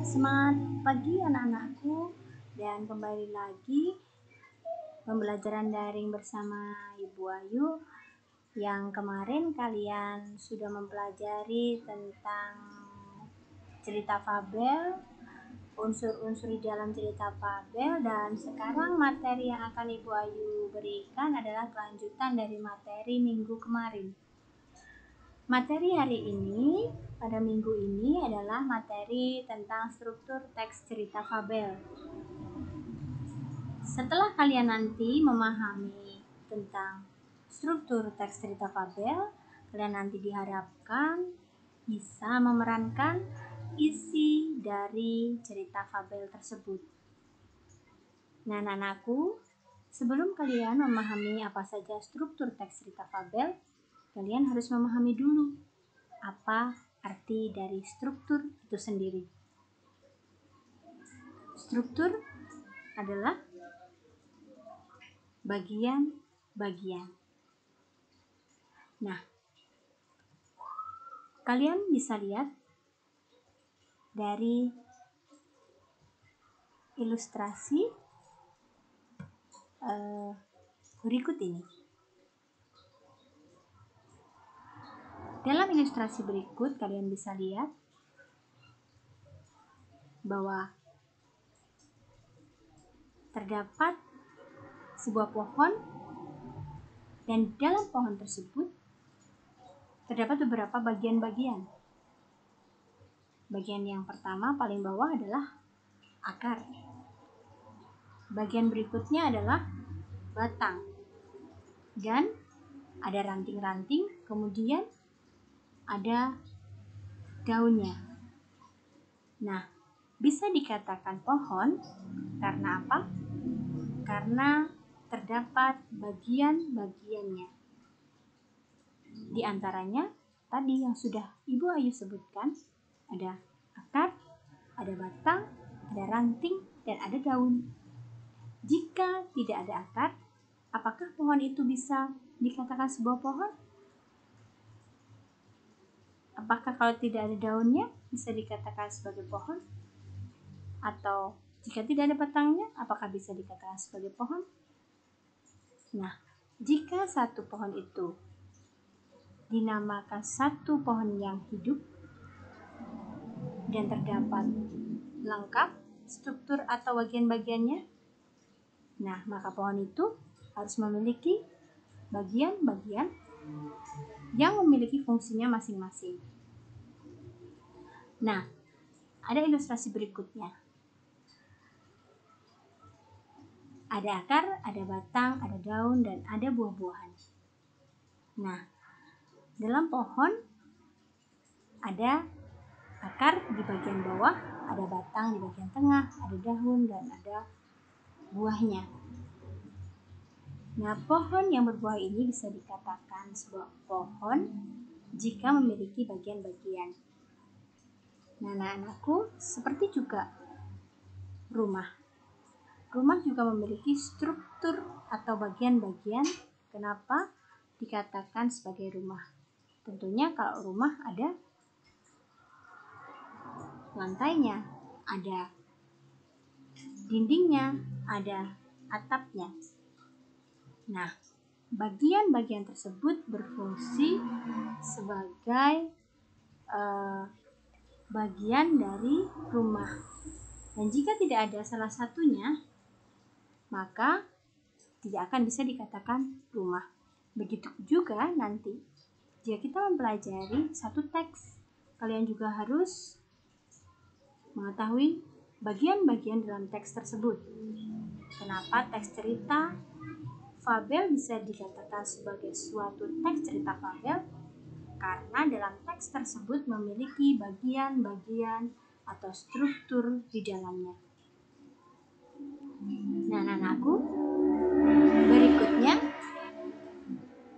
Semangat pagi anak-anakku, dan kembali lagi pembelajaran daring bersama Ibu Ayu. Yang kemarin kalian sudah mempelajari tentang cerita fabel, unsur-unsur di dalam cerita fabel, dan sekarang materi yang akan Ibu Ayu berikan adalah kelanjutan dari materi minggu kemarin. Materi hari ini, pada minggu ini adalah materi tentang struktur teks cerita fabel. Setelah kalian nanti memahami tentang struktur teks cerita fabel, kalian nanti diharapkan bisa memerankan isi dari cerita fabel tersebut. Nah, anak-anakku, sebelum kalian memahami apa saja struktur teks cerita fabel, kalian harus memahami dulu apa arti dari struktur itu sendiri. Struktur adalah bagian-bagian. Nah, kalian bisa lihat dari ilustrasi berikut ini. Dalam ilustrasi berikut, kalian bisa lihat bahwa terdapat sebuah pohon, dan dalam pohon tersebut terdapat beberapa bagian-bagian. Bagian yang pertama paling bawah adalah akar. Bagian berikutnya adalah batang. Dan ada ranting-ranting, kemudian ada daunnya. Nah, bisa dikatakan pohon karena apa? Karena terdapat bagian-bagiannya. Di antaranya tadi yang sudah Ibu Ayu sebutkan, ada akar, ada batang, ada ranting, dan ada daun. Jika tidak ada akar, apakah pohon itu bisa dikatakan sebuah pohon? Apakah kalau tidak ada daunnya bisa dikatakan sebagai pohon? Atau jika tidak ada batangnya, apakah bisa dikatakan sebagai pohon? Nah, jika satu pohon itu dinamakan satu pohon yang hidup dan terdapat lengkap struktur atau bagian-bagiannya, nah maka pohon itu harus memiliki bagian-bagian yang memiliki fungsinya masing-masing. Nah, ada ilustrasi berikutnya. Ada akar, ada batang, ada daun, dan ada buah-buahan. Nah, dalam pohon ada akar di bagian bawah, ada batang di bagian tengah, ada daun, dan ada buahnya. Nah, pohon yang berbuah ini bisa dikatakan sebuah pohon jika memiliki bagian-bagian. Nah, anak-anakku, seperti juga rumah. Rumah juga memiliki struktur atau bagian-bagian. Kenapa dikatakan sebagai rumah? Tentunya kalau rumah ada lantainya, ada dindingnya, ada atapnya. Nah, bagian-bagian tersebut berfungsi sebagai bagian dari rumah. Dan jika tidak ada salah satunya, maka tidak akan bisa dikatakan rumah. Begitu juga nanti jika kita mempelajari satu teks, kalian juga harus mengetahui bagian-bagian dalam teks tersebut. Kenapa teks cerita fabel bisa dikatakan sebagai suatu teks cerita fabel? Karena dalam teks tersebut memiliki bagian-bagian atau struktur di dalamnya. Nah, anakku, berikutnya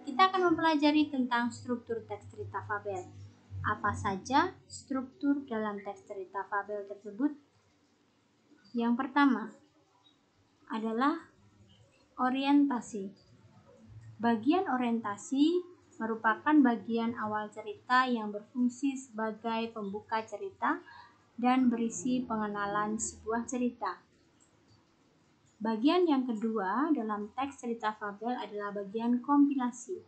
kita akan mempelajari tentang struktur teks cerita fabel. Apa saja struktur dalam teks cerita fabel tersebut? Yang pertama adalah orientasi. Bagian orientasi merupakan bagian awal cerita yang berfungsi sebagai pembuka cerita dan berisi pengenalan sebuah cerita. Bagian yang kedua dalam teks cerita fabel adalah bagian kompilasi.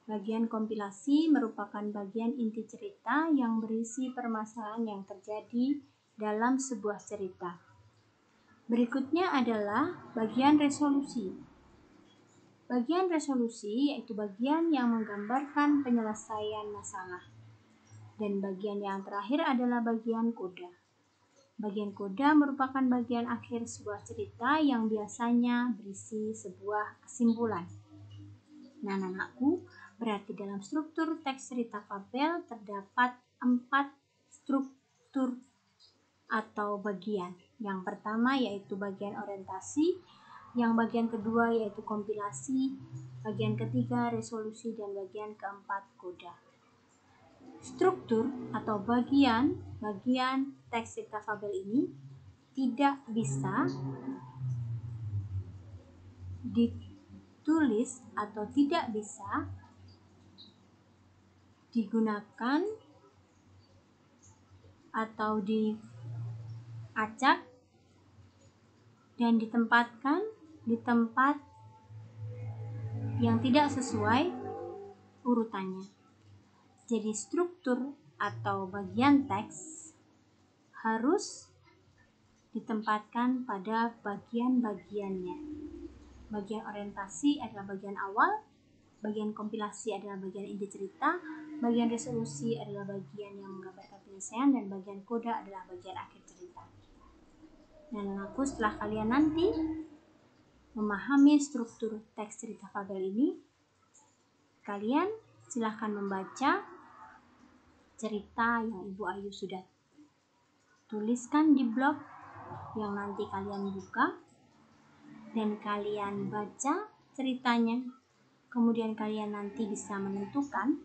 Bagian kompilasi merupakan bagian inti cerita yang berisi permasalahan yang terjadi dalam sebuah cerita. Berikutnya adalah bagian resolusi. Bagian resolusi yaitu bagian yang menggambarkan penyelesaian masalah. Dan bagian yang terakhir adalah bagian koda. Bagian koda merupakan bagian akhir sebuah cerita yang biasanya berisi sebuah kesimpulan. Nah, anakku, berarti dalam struktur teks cerita fabel terdapat 4 struktur atau bagian. Yang pertama yaitu bagian orientasi, yang bagian kedua yaitu kompilasi, bagian ketiga resolusi, dan bagian keempat koda. Struktur atau bagian teks cerita fabel ini tidak bisa ditulis atau tidak bisa digunakan atau diacak dan ditempatkan di tempat yang tidak sesuai urutannya. Jadi struktur atau bagian teks harus ditempatkan pada bagian-bagiannya. Bagian orientasi adalah bagian awal, bagian kompilasi adalah bagian inti cerita, bagian resolusi adalah bagian yang menggambarkan penyelesaian, dan bagian koda adalah bagian akhir cerita. Dan anakku, setelah kalian nanti memahami struktur teks cerita fabel ini, kalian silahkan membaca cerita yang Ibu Ayu sudah tuliskan di blog yang nanti kalian buka dan kalian baca ceritanya. Kemudian kalian nanti bisa menentukan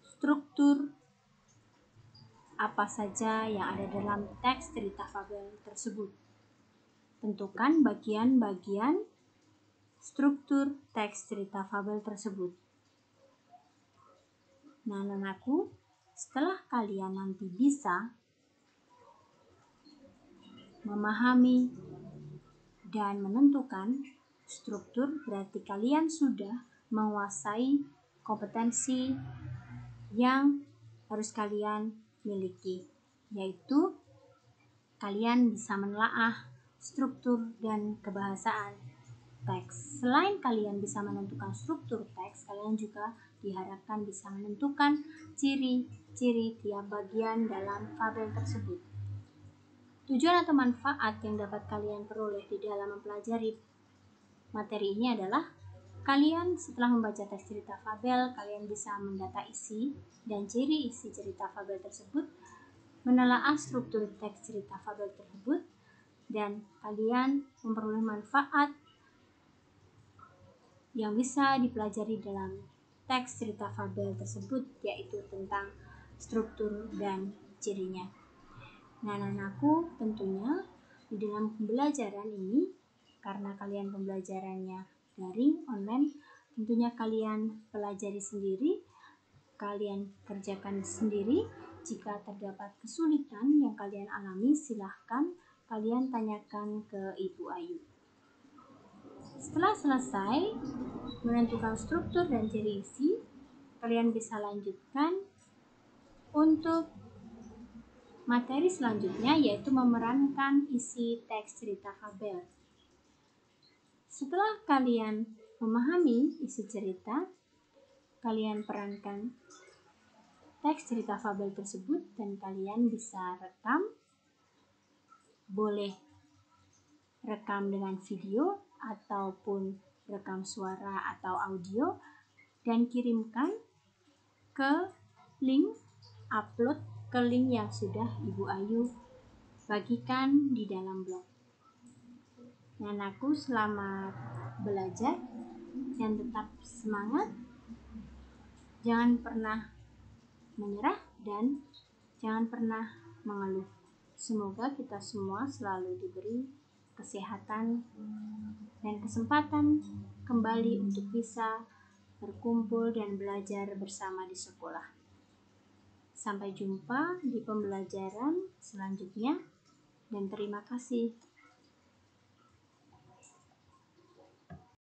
struktur apa saja yang ada dalam teks cerita fabel tersebut. Tentukan bagian-bagian struktur teks cerita fabel tersebut. Nah, anakku, setelah kalian nanti bisa memahami dan menentukan struktur, berarti kalian sudah menguasai kompetensi yang harus kalian miliki, yaitu kalian bisa menelaah struktur dan kebahasaan teks. Selain kalian bisa menentukan struktur teks, kalian juga diharapkan bisa menentukan ciri-ciri tiap bagian dalam fabel tersebut. Tujuan atau manfaat yang dapat kalian peroleh di dalam mempelajari materi ini adalah kalian setelah membaca teks cerita fabel, kalian bisa mendata isi dan ciri isi cerita fabel tersebut, menelaah struktur teks cerita fabel tersebut, dan kalian memperoleh manfaat yang bisa dipelajari dalam teks cerita fabel tersebut, yaitu tentang struktur dan cirinya. Nah, anakku, tentunya di dalam pembelajaran ini, karena kalian pembelajarannya daring, online, tentunya kalian pelajari sendiri, kalian kerjakan sendiri. Jika terdapat kesulitan yang kalian alami, silahkan kalian tanyakan ke Ibu Ayu. Setelah selesai menentukan struktur dan ciri isi, kalian bisa lanjutkan untuk materi selanjutnya, yaitu memerankan isi teks cerita fabel. Setelah kalian memahami isi cerita, kalian perankan teks cerita fabel tersebut dan kalian bisa rekam. Boleh rekam dengan video ataupun rekam suara atau audio dan kirimkan ke upload ke link yang sudah Ibu Ayu bagikan di dalam blog. Nah, anakku, selamat belajar dan tetap semangat. Jangan pernah menyerah dan jangan pernah mengeluh. Semoga kita semua selalu diberi kesehatan dan kesempatan kembali untuk bisa berkumpul dan belajar bersama di sekolah. Sampai jumpa di pembelajaran selanjutnya dan terima kasih.